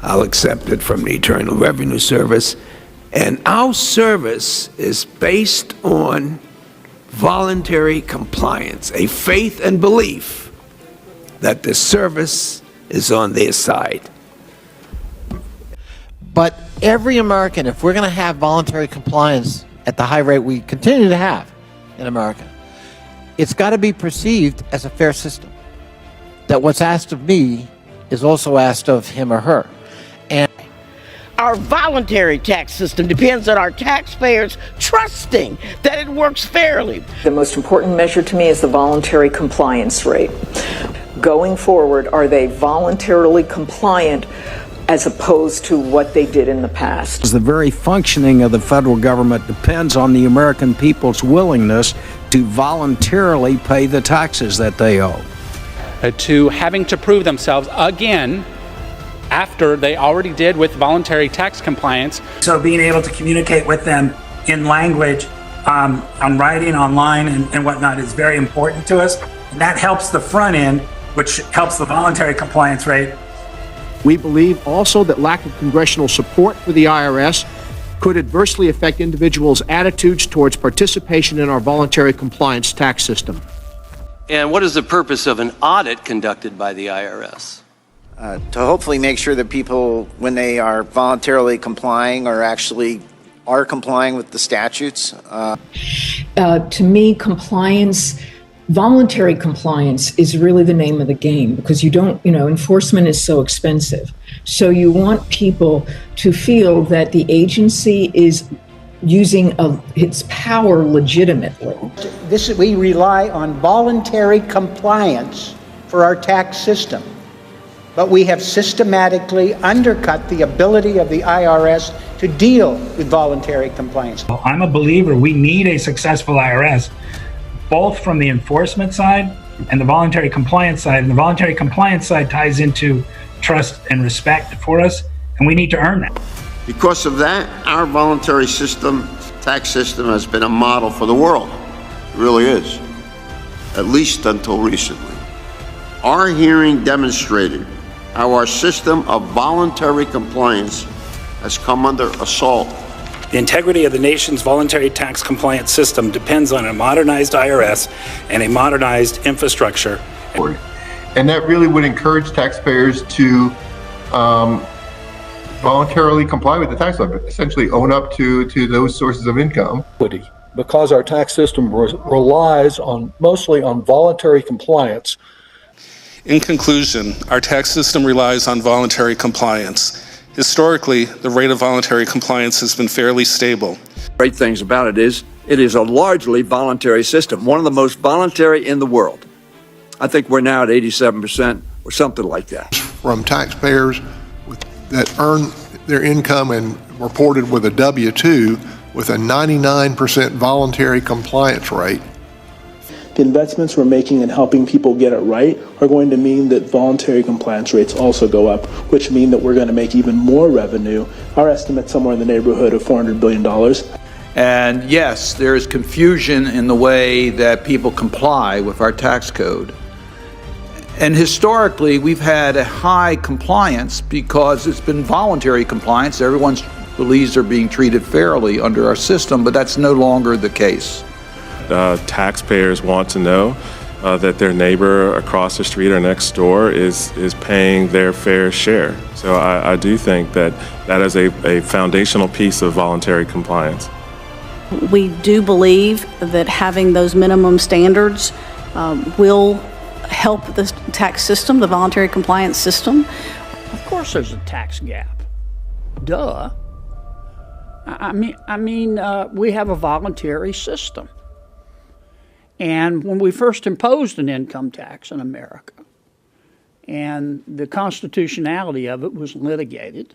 I'll accept it from the Internal Revenue Service. And our service is based on voluntary compliance, a faith and belief that the service is on their side. But every American, if we're going to have voluntary compliance at the high rate we continue to have in America, it's got to be perceived as a fair system. That what's asked of me is also asked of him or her. And our voluntary tax system depends on our taxpayers trusting that it works fairly. The most important measure to me is the voluntary compliance rate. Going forward, are they voluntarily compliant as opposed to what they did in the past? The very functioning of the federal government depends on the American people's willingness to voluntarily pay the taxes that they owe. To having to prove themselves again after they already did with voluntary tax compliance. So being able to communicate with them in language, on writing, online, and whatnot is very important to us. And that helps the front end, which helps the voluntary compliance rate. We believe also that lack of congressional support for the IRS could adversely affect individuals' attitudes towards participation in our voluntary compliance tax system. And what is the purpose of an audit conducted by the IRS? To hopefully make sure that people, when they are voluntarily complying, are complying with the statutes. To me, voluntary compliance is really the name of the game, because enforcement is so expensive. So you want people to feel that the agency is using its power legitimately. We rely on voluntary compliance for our tax system, but we have systematically undercut the ability of the IRS to deal with voluntary compliance. I'm a believer we need a successful IRS, both from the enforcement side and the voluntary compliance side. And the voluntary compliance side ties into trust and respect for us, and we need to earn that. Because of that, our voluntary tax system has been a model for the world. It really is, at least until recently. Our hearing demonstrated how our system of voluntary compliance has come under assault. The integrity of the nation's voluntary tax compliance system depends on a modernized IRS and a modernized infrastructure. And that really would encourage taxpayers to voluntarily comply with the tax law, essentially own up to those sources of income. Because our tax system relies mostly on voluntary compliance. In conclusion, our tax system relies on voluntary compliance. Historically, the rate of voluntary compliance has been fairly stable. Great things about it is a largely voluntary system, one of the most voluntary in the world. I think we're now at 87% or something like that. From taxpayers that earn their income and reported with a W-2 with a 99% voluntary compliance rate. The investments we're making in helping people get it right are going to mean that voluntary compliance rates also go up, which mean that we're going to make even more revenue. Our estimate's somewhere in the neighborhood of $400 billion. And yes, there is confusion in the way that people comply with our tax code. And historically, we've had a high compliance because it's been voluntary compliance. Everyone believes they're being treated fairly under our system, but that's no longer the case. Taxpayers want to know that their neighbor across the street or next door is paying their fair share. So I do think that is a foundational piece of voluntary compliance. We do believe that having those minimum standards will help the tax system, the voluntary compliance system. Of course there's a tax gap. Duh. I mean, we have a voluntary system. And when we first imposed an income tax in America, and the constitutionality of it was litigated,